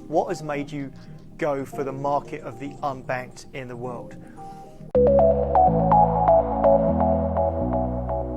What has made you go for the market of the unbanked in the world?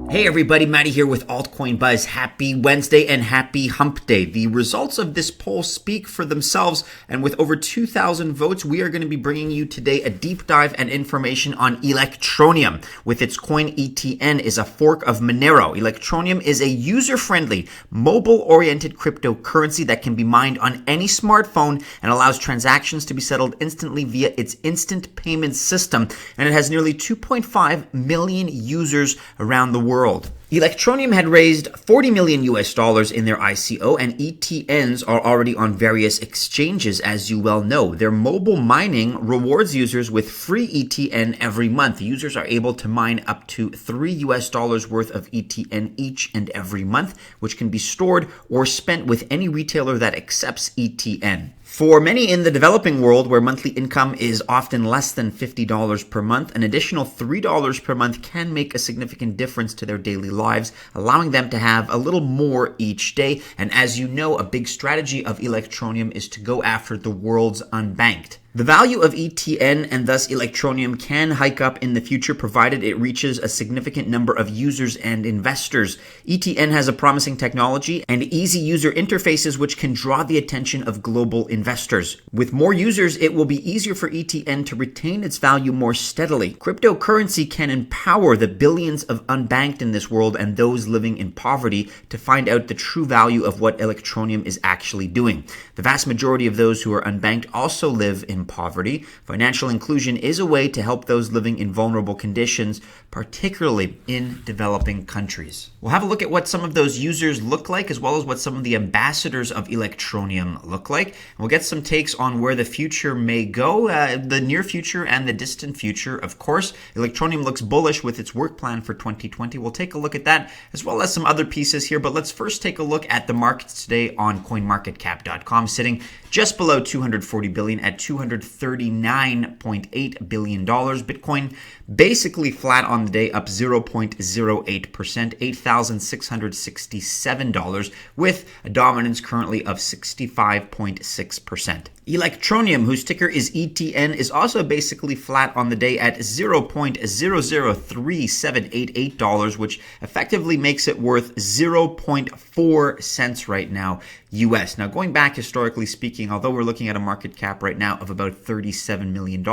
Hey everybody, Matty here with Altcoin Buzz. Happy Wednesday and happy hump day. The results of this poll speak for themselves, and with over 2,000 votes, we are going to be bringing you today a deep dive and information on Electroneum. With its coin ETN is a fork of Monero. Electroneum is a user-friendly, mobile-oriented cryptocurrency that can be mined on any smartphone and allows transactions to be settled instantly via its instant payment system, and it has nearly 2.5 million users around the world. Electroneum had raised $40 million in their ICO, and ETNs are already on various exchanges, as you well know. Their mobile mining rewards users with free ETN every month. Users are able to mine up to $3 worth of ETN each and every month, which can be stored or spent with any retailer that accepts ETN. For many in the developing world, where monthly income is often less than $50 per month, an additional $3 per month can make a significant difference to their daily lives, allowing them to have a little more each day. And as you know, a big strategy of Electroneum is to go after the world's unbanked. The value of ETN and thus Electroneum can hike up in the future provided it reaches a significant number of users and investors. ETN has a promising technology and easy user interfaces which can draw the attention of global investors. With more users, it will be easier for ETN to retain its value more steadily. Cryptocurrency can empower the billions of unbanked in this world and those living in poverty to find out the true value of what Electroneum is actually doing. The vast majority of those who are unbanked also live in poverty. Financial inclusion is a way to help those living in vulnerable conditions, particularly in developing countries. We'll have a look at what some of those users look like, as well as what some of the ambassadors of Electroneum look like. And we'll get some takes on where the future may go, the near future and the distant future, of course. Electroneum looks bullish with its work plan for 2020. We'll take a look at that, as well as some other pieces here. But let's first take a look at the markets today on coinmarketcap.com, sitting just below 240 billion at $239.8 billion. Bitcoin basically flat on the day, up 0.08%, $8,667, with a dominance currently of 65.6%. Electroneum, whose ticker is ETN, is also basically flat on the day at $0.003788, which effectively makes it worth 0.4 cents right now, US. Now, going back historically speaking, although we're looking at a market cap right now of about $37 million,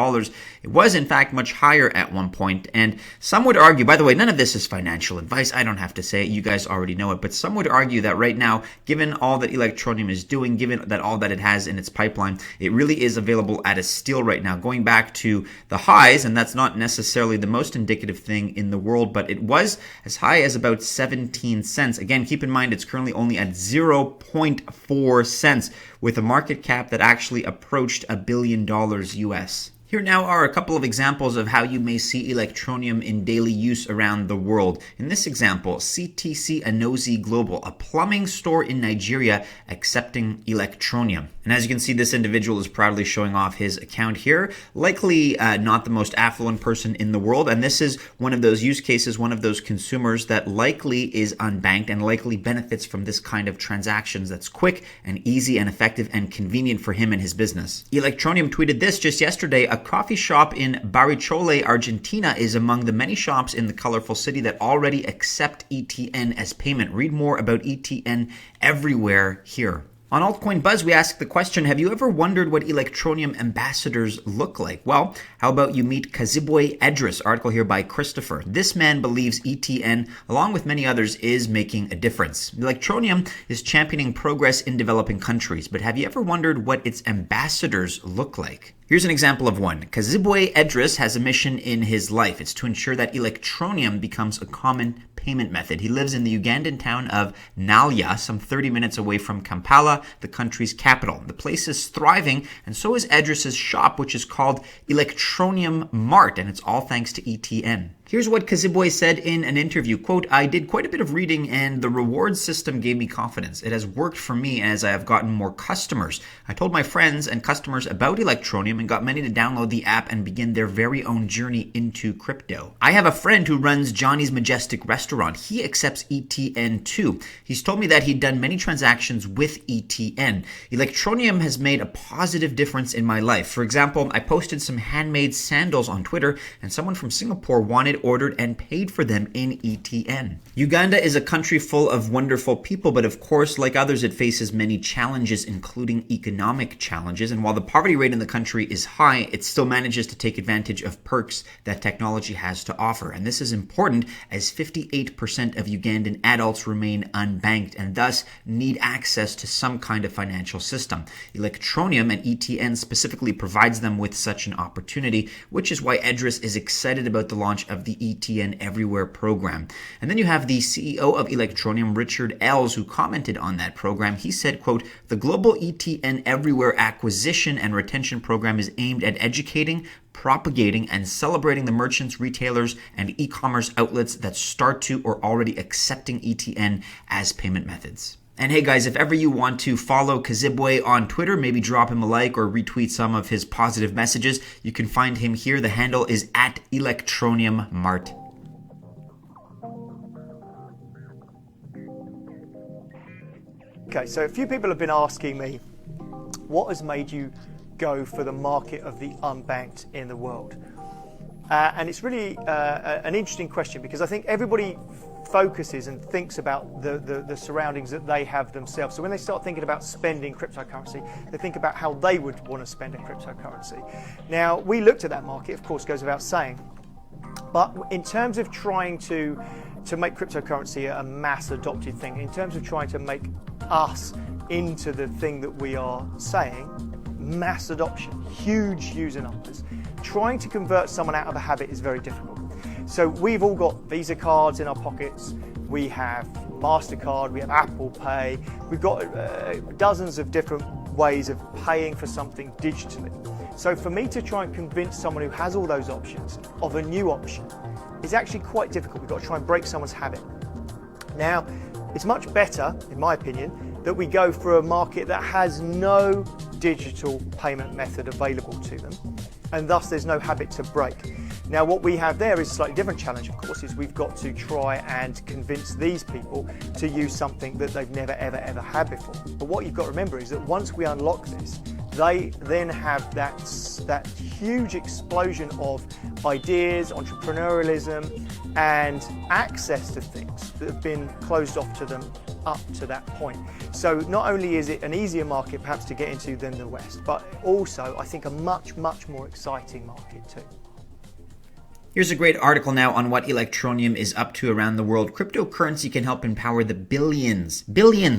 it was in fact much higher at one point. And some would argue, by the way, none of this is financial advice. I don't have to say it. You guys already know it. But some would argue that right now, given all that Electroneum is doing, given that all that it has in its pipeline, it really is available at a steal right now. Going back to the highs, and that's not necessarily the most indicative thing in the world, but it was as high as about 17 cents. Again, keep in mind, it's currently only at 0.4 cents with a market cap that actually approached $1 billion US. Here now are a couple of examples of how you may see Electroneum in daily use around the world. In this example, CTC Anozi Global, a plumbing store in Nigeria, accepting Electroneum. And as you can see, this individual is proudly showing off his account here. Likely not the most affluent person in the world, and this is one of those use cases, one of those consumers that likely is unbanked and likely benefits from this kind of transactions that's quick and easy and effective and convenient for him and his business. Electroneum tweeted this just yesterday: a coffee shop in Barichole, Argentina is among the many shops in the colorful city that already accept ETN as payment. Read more about ETN Everywhere here. On Altcoin Buzz, we ask the question, have you ever wondered what Electroneum ambassadors look like? Well, how about you meet Kazibwe Edris, article here by Christopher. This man believes ETN, along with many others, is making a difference. Electroneum is championing progress in developing countries, but have you ever wondered what its ambassadors look like? Here's an example of one. Kazibwe Edris has a mission in his life. It's to ensure that Electroneum becomes a common payment method. He lives in the Ugandan town of Nalya, some 30 minutes away from Kampala, the country's capital. The place is thriving, and so is Edris's shop, which is called Electroneum Mart, and it's all thanks to ETN. Here's what Kazibwe said in an interview, quote, "I did quite a bit of reading and the reward system gave me confidence. It has worked for me as I have gotten more customers. I told my friends and customers about Electroneum and got many to download the app and begin their very own journey into crypto. I have a friend who runs Johnny's Majestic Restaurant. He accepts ETN too. He's told me that he'd done many transactions with ETN. Electroneum has made a positive difference in my life. For example, I posted some handmade sandals on Twitter and someone from Singapore ordered and paid for them in ETN. Uganda is a country full of wonderful people, but of course, like others, it faces many challenges, including economic challenges. And while the poverty rate in the country is high, it still manages to take advantage of perks that technology has to offer. And this is important as 58% of Ugandan adults remain unbanked and thus need access to some kind of financial system. Electroneum and ETN specifically provides them with such an opportunity, which is why Edris is excited about the launch of the ETN Everywhere program. And then you have the CEO of Electroneum, Richard Els, who commented on that program. He said, quote, "The global ETN Everywhere acquisition and retention program is aimed at educating, propagating, and celebrating the merchants, retailers, and e-commerce outlets that start to or already accepting ETN as payment methods." And hey guys, if ever you want to follow Kazibwe on Twitter, maybe drop him a like or retweet some of his positive messages, you can find him here. The handle is at ElectroneumMart. Okay, so a few people have been asking me, what has made you go for the market of the unbanked in the world? And it's really an interesting question because I think everybody focuses and thinks about the surroundings that they have themselves. So when they start thinking about spending cryptocurrency, they think about how they would want to spend a cryptocurrency. Now, we looked at that market, of course, goes without saying. But in terms of trying to make cryptocurrency a mass adopted thing, in terms of trying to make us into the thing that we are saying, mass adoption, huge user numbers, trying to convert someone out of a habit is very difficult. So we've all got Visa cards in our pockets, we have MasterCard, we have Apple Pay, we've got dozens of different ways of paying for something digitally. So for me to try and convince someone who has all those options of a new option is actually quite difficult. We've got to try and break someone's habit. Now, it's much better, in my opinion, that we go for a market that has no digital payment method available to them, and thus there's no habit to break. Now, what we have there is a slightly different challenge, of course, is we've got to try and convince these people to use something that they've never, ever had before. But what you've got to remember is that once we unlock this, they then have that huge explosion of ideas, entrepreneurialism, and access to things that have been closed off to them up to that point. So not only is it an easier market perhaps to get into than the West, but also I think a much, much more exciting market too. Here's a great article now on what Electroneum is up to around the world. Cryptocurrency can help empower the billions,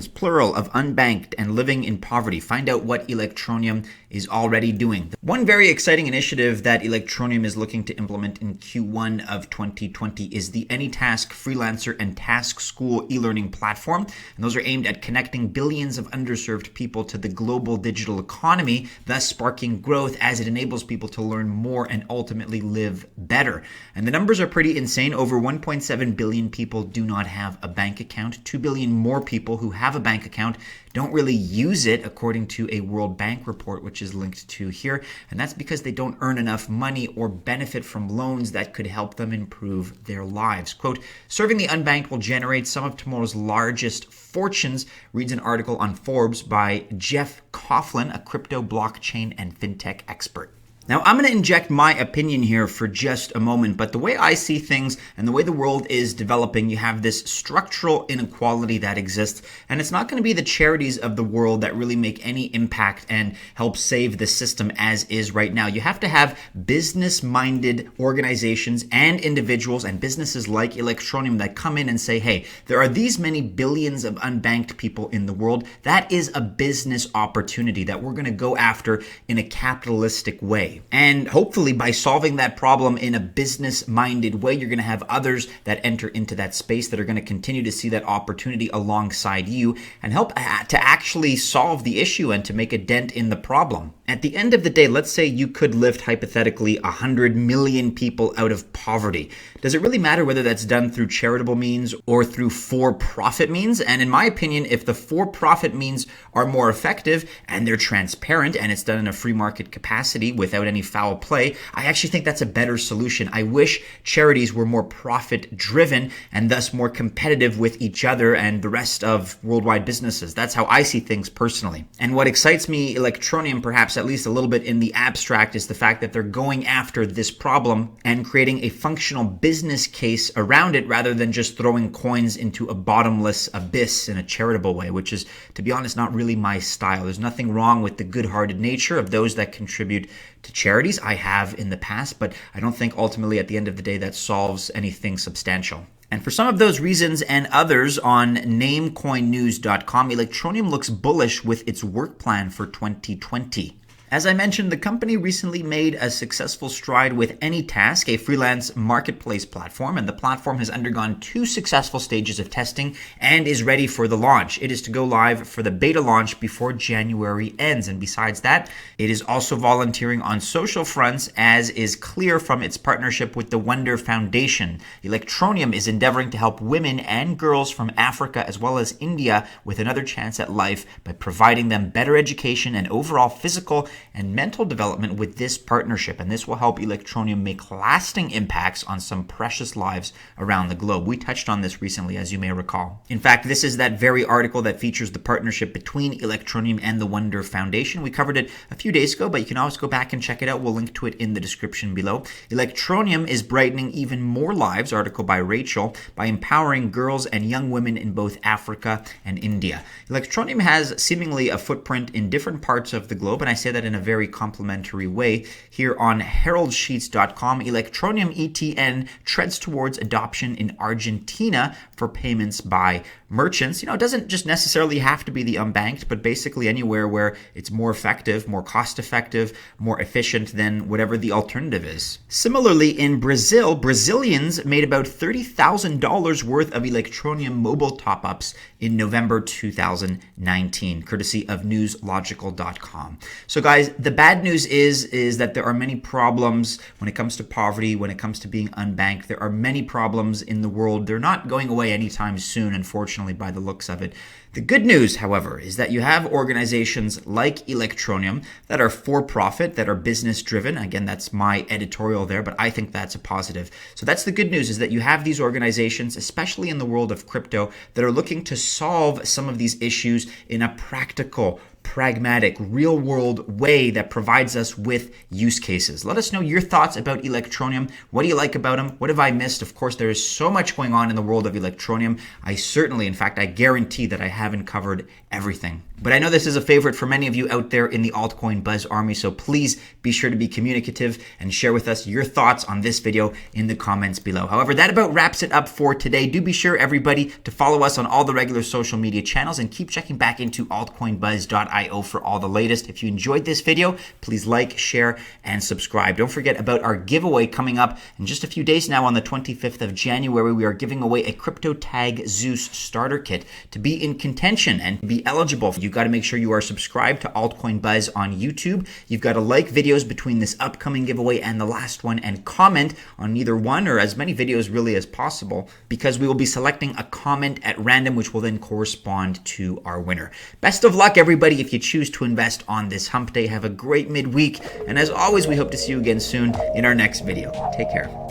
plural, of unbanked and living in poverty. Find out what Electroneum is already doing. One very exciting initiative that Electroneum is looking to implement in Q1 of 2020 is the AnyTask Freelancer and Task School e-learning platform. And those are aimed at connecting billions of underserved people to the global digital economy, thus sparking growth as it enables people to learn more and ultimately live better. And the numbers are pretty insane. Over 1.7 billion people do not have a bank account. 2 billion more people who have a bank account don't really use it, according to a World Bank report, which is linked to here. And that's because they don't earn enough money or benefit from loans that could help them improve their lives. Quote, "Serving the unbanked will generate some of tomorrow's largest fortunes," reads an article on Forbes by Jeff Coughlin, a crypto, blockchain, and fintech expert. Now, I'm going to inject my opinion here for just a moment, but the way I see things and the way the world is developing, you have this structural inequality that exists, and it's not going to be the charities of the world that really make any impact and help save the system as is right now. You have to have business-minded organizations and individuals and businesses like Electroneum that come in and say, hey, there are these many billions of unbanked people in the world. That is a business opportunity that we're going to go after in a capitalistic way. And hopefully by solving that problem in a business-minded way, you're going to have others that enter into that space that are going to continue to see that opportunity alongside you and help to actually solve the issue and to make a dent in the problem. At the end of the day, let's say you could lift hypothetically 100 million people out of poverty. Does it really matter whether that's done through charitable means or through for-profit means? And in my opinion, if the for-profit means are more effective and they're transparent and it's done in a free market capacity without any foul play, I actually think that's a better solution. I wish charities were more profit-driven and thus more competitive with each other and the rest of worldwide businesses. That's how I see things personally. And what excites me, Electroneum, perhaps at least a little bit in the abstract, is the fact that they're going after this problem and creating a functional business case around it rather than just throwing coins into a bottomless abyss in a charitable way, which is, to be honest, not really my style. There's nothing wrong with the good-hearted nature of those that contribute to charities. I have in the past, but I don't think ultimately at the end of the day that solves anything substantial. And for some of those reasons and others, on namecoinnews.com, Electroneum looks bullish with its work plan for 2020. As I mentioned, the company recently made a successful stride with AnyTask, a freelance marketplace platform, and the platform has undergone 2 successful stages of testing and is ready for the launch. It is to go live for the beta launch before January ends, and besides that, it is also volunteering on social fronts, as is clear from its partnership with the Wonder Foundation. Electroneum is endeavoring to help women and girls from Africa as well as India with another chance at life by providing them better education and overall physical and mental development with this partnership, and this will help Electroneum make lasting impacts on some precious lives around the globe. We touched on this recently, as you may recall. In fact, this is that very article that features the partnership between Electroneum and the Wonder Foundation. We covered it a few days ago, but you can always go back and check it out. We'll link to it in the description below. Electroneum is brightening even more lives, article by Rachel, by empowering girls and young women in both Africa and India. Electroneum has seemingly a footprint in different parts of the globe, and I say that in a very complimentary way. Here on heraldsheets.com, Electroneum ETN treads towards adoption in Argentina for payments by merchants. It doesn't just necessarily have to be the unbanked, but basically anywhere where it's more effective, more cost effective, more efficient than whatever the alternative is. Similarly, in Brazil, Brazilians made about $30,000 worth of Electroneum mobile top-ups in November 2019, courtesy of newslogical.com. So guys, the bad news is that there are many problems when it comes to poverty, when it comes to being unbanked. There are many problems in the world. They're not going away anytime soon, unfortunately, by the looks of it. The good news, however, is that you have organizations like Electroneum that are for-profit, that are business-driven. Again, that's my editorial there, but I think that's a positive. So that's the good news, is that you have these organizations, especially in the world of crypto, that are looking to solve some of these issues in a practical, pragmatic, real-world way that provides us with use cases. Let us know your thoughts about Electroneum. What do you like about them? What have I missed? Of course, there is so much going on in the world of Electroneum. I certainly, in fact, I guarantee that I haven't covered everything. But I know this is a favorite for many of you out there in the altcoin buzz army, so please be sure to be communicative and share with us your thoughts on this video in the comments below. However, that about wraps it up for today. Do be sure, everybody, to follow us on all the regular social media channels and keep checking back into altcoinbuzz.io for all the latest. If you enjoyed this video, please like, share, and subscribe. Don't forget about our giveaway coming up in just a few days now. On the 25th of January, we are giving away a Crypto Tag Zeus starter kit to be in contention and be eligible. You've got to make sure you are subscribed to Altcoin Buzz on YouTube. You've got to like videos between this upcoming giveaway and the last one and comment on either one or as many videos really as possible, because we will be selecting a comment at random, which will then correspond to our winner. Best of luck, everybody, if you choose to invest on this hump day. Have a great midweek, and as always, we hope to see you again soon in our next video. Take care.